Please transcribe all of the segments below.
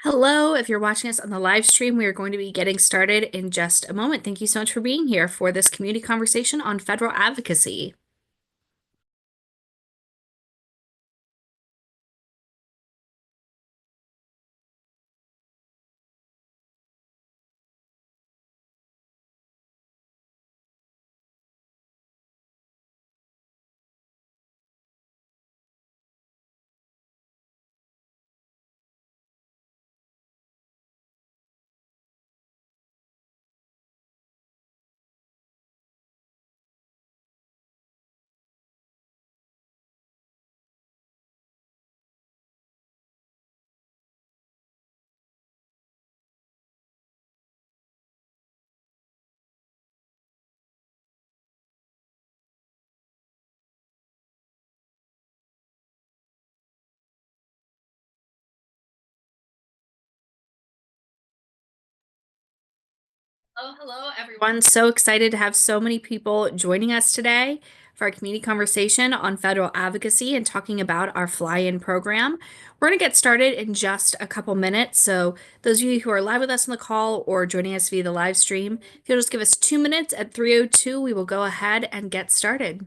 Hello, if you're watching us on the live stream, we are going to be getting started in just a moment. Thank you so much for being here for this community conversation on federal advocacy. Hello, everyone. So excited to have so many people joining us today for our community conversation on federal advocacy and talking about our fly-in program. We're going to get started in just a couple minutes. So those of you who are live with us on the call or joining us via the live stream, if you'll just give us 2 minutes at 3:02, we will go ahead and get started.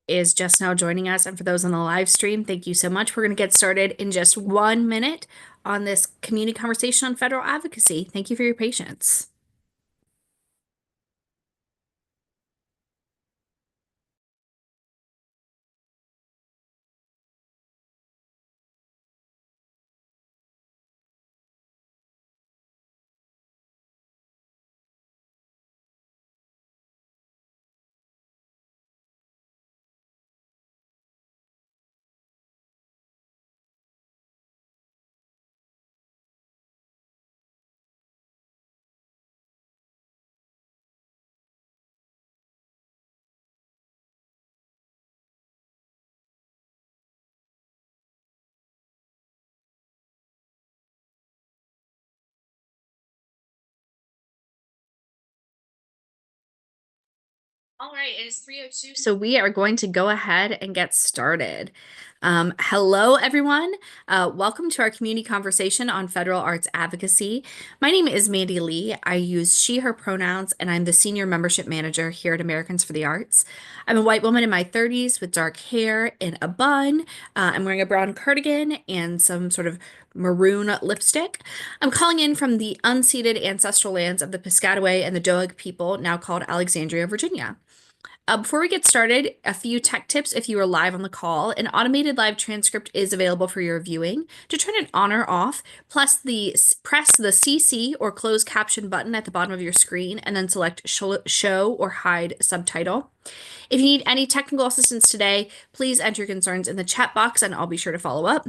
Is just now joining us. And for those on the live stream, thank you so much. We're going to get started in just 1 minute on this community conversation on federal advocacy. Thank you for your patience. All right, it is 3:02, so we are going to go ahead and get started. Hello, everyone. Welcome to our community conversation on federal arts advocacy. My name is Mandy Lee. I use she, her pronouns, and I'm the senior membership manager here at Americans for the Arts. I'm a white woman in my 30s with dark hair and a bun. I'm wearing a brown cardigan and some sort of maroon lipstick. I'm calling in from the unceded ancestral lands of the Piscataway and the Doag people, now called Alexandria, Virginia. Before we get started, a few tech tips if you are live on the call. An automated live transcript is available for your viewing. To turn it on or off, press the CC or close caption button at the bottom of your screen and then select show or hide subtitle. If you need any technical assistance today, please enter your concerns in the chat box and I'll be sure to follow up.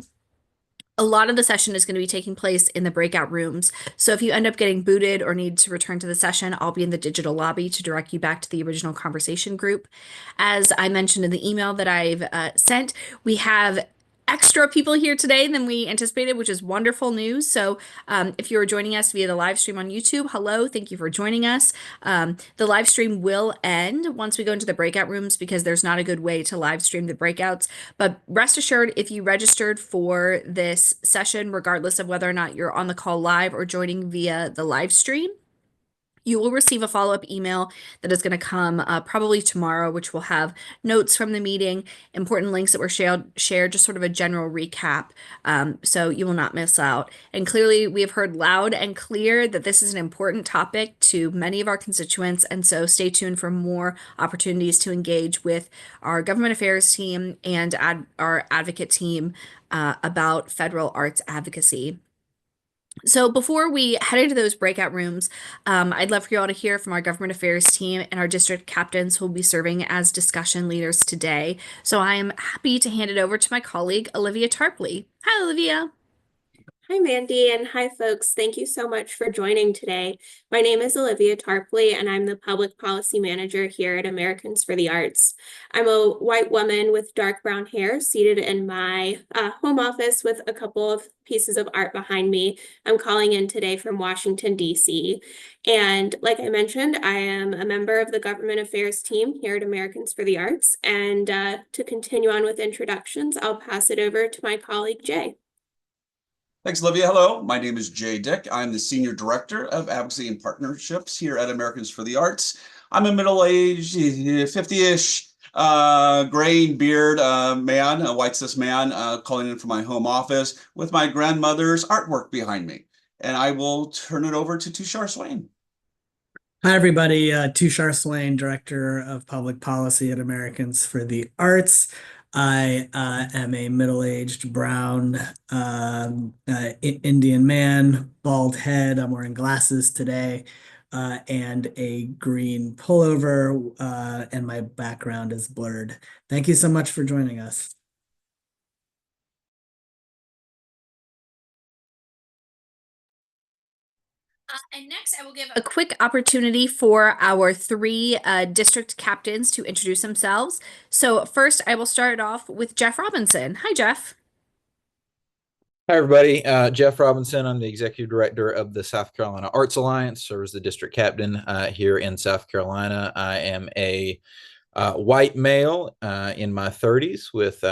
A lot of the session is going to be taking place in the breakout rooms. So if you end up getting booted or need to return to the session, I'll be in the digital lobby to direct you back to the original conversation group. As I mentioned in the email that I've sent, we have extra people here today than we anticipated, which is wonderful news. So if you're joining us via the live stream on YouTube, hello, thank you for joining us. The live stream will end once we go into the breakout rooms because there's not a good way to live stream the breakouts. But rest assured, if you registered for this session, regardless of whether or not you're on the call live or joining via the live stream, You will receive a follow-up email that is going to come probably tomorrow, which will have notes from the meeting, important links that were shared, just sort of a general recap, so you will not miss out. And clearly, we have heard loud and clear that this is an important topic to many of our constituents, and so stay tuned for more opportunities to engage with our government affairs team and our advocate team about federal arts advocacy. So before we head into those breakout rooms, I'd love for you all to hear from our government affairs team and our district captains who will be serving as discussion leaders today. So I am happy to hand it over to my colleague, Olivia Tarpley. Hi, Olivia. Hi, Mandy, and hi, folks. Thank you so much for joining today. My name is Olivia Tarpley, and I'm the Public Policy Manager here at Americans for the Arts. I'm a white woman with dark brown hair seated in my home office with a couple of pieces of art behind me. I'm calling in today from Washington, D.C. And like I mentioned, I am a member of the Government Affairs team here at Americans for the Arts. And to continue on with introductions, I'll pass it over to my colleague, Jay. Thanks, Olivia. Hello, my name is Jay Dick. I'm the Senior Director of Advocacy and Partnerships here at Americans for the Arts. I'm a middle-aged, 50-ish, gray beard man, a white cis man, calling in from my home office with my grandmother's artwork behind me. And I will turn it over to Tushar Swain. Hi, everybody. Tushar Swain, Director of Public Policy at Americans for the Arts. I am a middle-aged brown Indian man, bald head. I'm wearing glasses today, and a green pullover, and my background is blurred. Thank you so much for joining us. And next, I will give a quick opportunity for our three district captains to introduce themselves. So first, I will start off with Jeff Robinson. Hi, Jeff. Hi, everybody. Jeff Robinson. I'm the Executive Director of the South Carolina Arts Alliance, serve as the District Captain here in South Carolina. I am a white male in my 30s with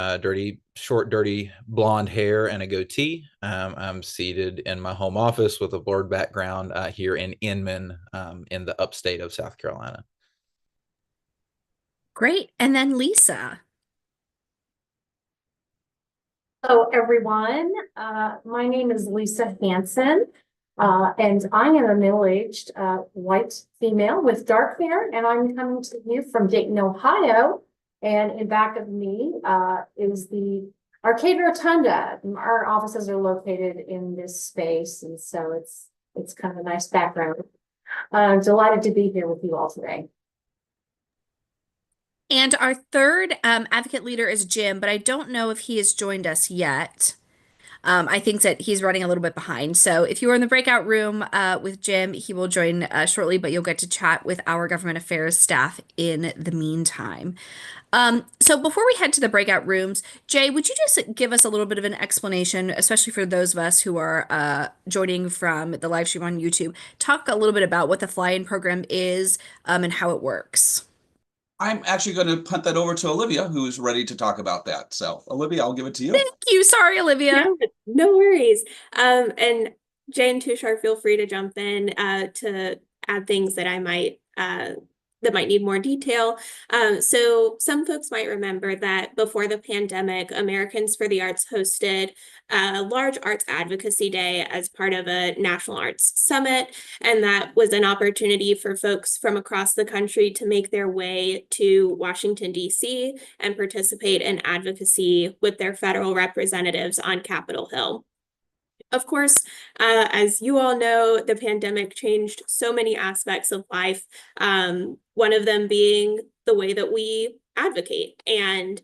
short, dirty blonde hair and a goatee. I'm seated in my home office with a blurred background here in Inman in the upstate of South Carolina. Great. And then Lisa. Hello, everyone. My name is Lisa Hanson, and I am a middle-aged white female with dark hair, and I'm coming to you from Dayton, Ohio. And in back of me is the Arcade Rotunda. Our offices are located in this space, and so it's kind of a nice background. I'm delighted to be here with you all today. And our third advocate leader is Jim, but I don't know if he has joined us yet. I think that he's running a little bit behind. So if you are in the breakout room with Jim, he will join shortly, but you'll get to chat with our government affairs staff in the meantime. So before we head to the breakout rooms, Jay, would you just give us a little bit of an explanation, especially for those of us who are joining from the live stream on YouTube, talk a little bit about what the fly-in program is and how it works. I'm actually going to punt that over to Olivia, who is ready to talk about that. So, Olivia, I'll give it to you. Thank you. Sorry, Olivia. No worries. And Jay and Tushar, feel free to jump in to add things that I might that might need more detail. So some folks might remember that before the pandemic, Americans for the Arts hosted a large arts advocacy day as part of a national arts summit. And that was an opportunity for folks from across the country to make their way to Washington, D.C. and participate in advocacy with their federal representatives on Capitol Hill. Of course, as you all know, the pandemic changed so many aspects of life, one of them being the way that we advocate. And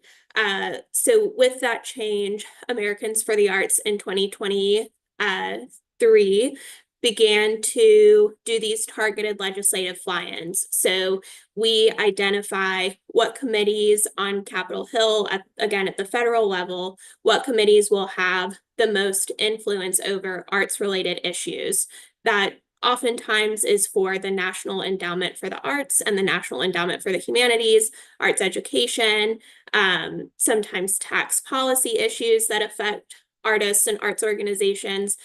so with that change, Americans for the Arts in 2023 began to do these targeted legislative fly-ins. So we identify what committees on Capitol Hill, again, at the federal level, what committees will have the most influence over arts-related issues. That oftentimes is for the National Endowment for the Arts and the National Endowment for the Humanities, arts education, sometimes tax policy issues that affect artists and arts organizations.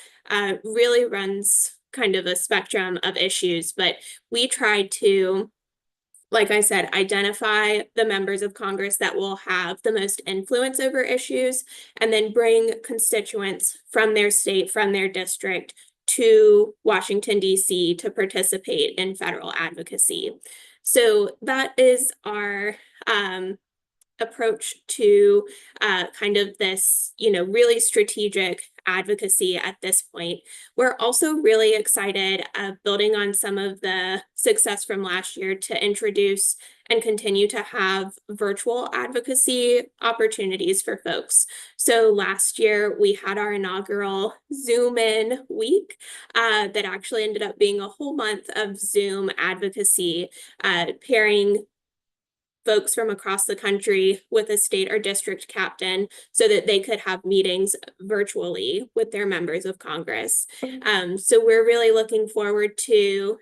Really runs kind of a spectrum of issues, but we try to, like I said, identify the members of Congress that will have the most influence over issues, and then bring constituents from their state, from their district, to Washington, D.C. to participate in federal advocacy. So that is our approach to kind of this, really strategic advocacy at this point. We're also really excited building on some of the success from last year to introduce and continue to have virtual advocacy opportunities for folks. So last year we had our inaugural Zoom in week that actually ended up being a whole month of Zoom advocacy, pairing folks from across the country with a state or district captain so that they could have meetings virtually with their members of Congress. So we're really looking forward to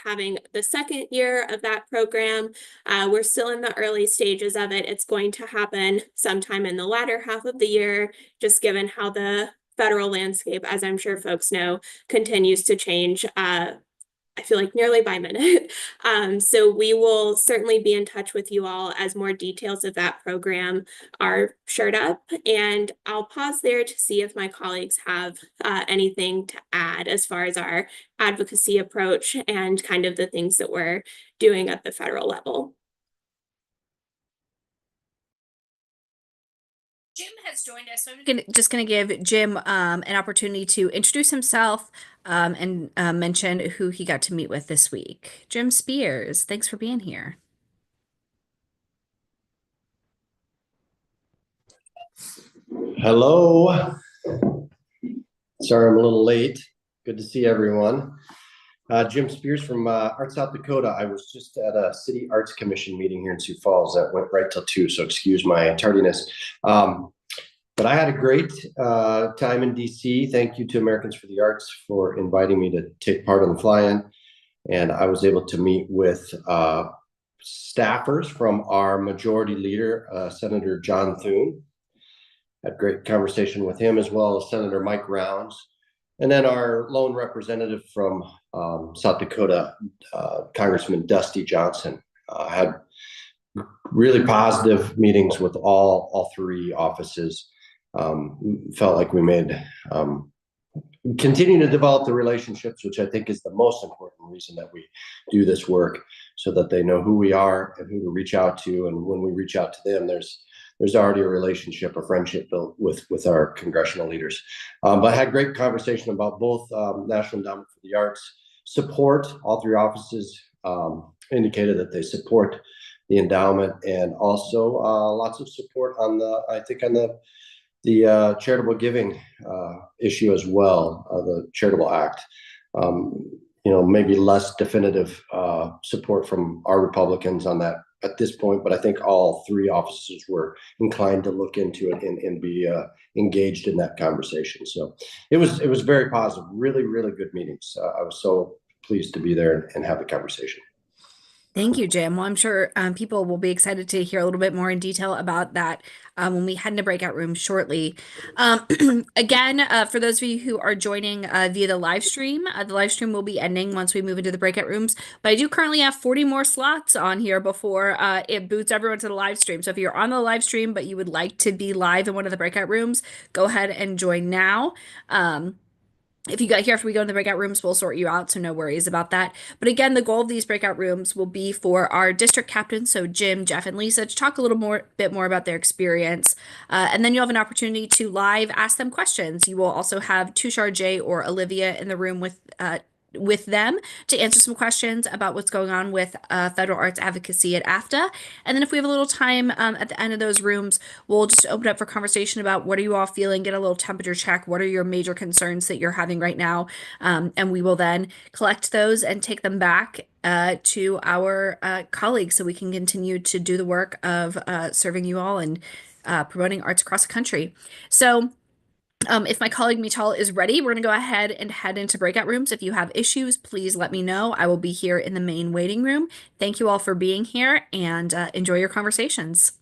having the second year of that program. We're still in the early stages of it. It's going to happen sometime in the latter half of the year, just given how the federal landscape, as I'm sure folks know, continues to change. I feel like nearly by minute. So we will certainly be in touch with you all as more details of that program are shared up. And I'll pause there to see if my colleagues have anything to add as far as our advocacy approach and kind of the things that we're doing at the federal level. Jim has joined us, so I'm just going to give Jim an opportunity to introduce himself and mention who he got to meet with this week. Jim Spears, thanks for being here. Hello. Sorry I'm a little late. Good to see everyone. Jim Spears from Art South Dakota. I was just at a City Arts Commission meeting here in Sioux Falls that went right till 2, so excuse my tardiness. But I had a great time in DC. Thank you to Americans for the Arts for inviting me to take part in the fly-in. And I was able to meet with staffers from our majority leader, Senator John Thune. Had a great conversation with him, as well as Senator Mike Rounds. And then our lone representative from South Dakota, Congressman Dusty Johnson, had really positive meetings with all three offices. Felt like we made continue to develop the relationships, which I think is the most important reason that we do this work, so that they know who we are and who to reach out to. And when we reach out to them, there's already a relationship, a friendship built with our congressional leaders. But I had great conversation about both National Endowment for the Arts support. All three offices indicated that they support the endowment, and also lots of support on the charitable giving issue as well, the Charitable Act. Maybe less definitive support from our Republicans on that at this point, but I think all three offices were inclined to look into it and be engaged in that conversation. So it was very positive, really, really good meetings. I was so pleased to be there and have the conversation. Thank you, Jim. Well, I'm sure people will be excited to hear a little bit more in detail about that when we head into breakout rooms shortly. Again, for those of you who are joining via the live stream will be ending once we move into the breakout rooms. But I do currently have 40 more slots on here before it boots everyone to the live stream. So if you're on the live stream, but you would like to be live in one of the breakout rooms, go ahead and join now. If you got here after we go in the breakout rooms, we'll sort you out, so no worries about that. But again, the goal of these breakout rooms will be for our district captains, so Jim, Jeff, and Lisa, to talk a bit more about their experience. And then you'll have an opportunity to live ask them questions. You will also have Tushar, Jay, or Olivia in the room with them to answer some questions about what's going on with federal arts advocacy at AFTA. And then if we have a little time at the end of those rooms, we'll just open up for conversation about what are you all feeling, get a little temperature check, what are your major concerns that you're having right now, and we will then collect those and take them back to our colleagues so we can continue to do the work of serving you all and promoting arts across the country. So if my colleague Mital is ready, we're going to go ahead and head into breakout rooms. If you have issues, please let me know. I will be here in the main waiting room. Thank you all for being here, and enjoy your conversations.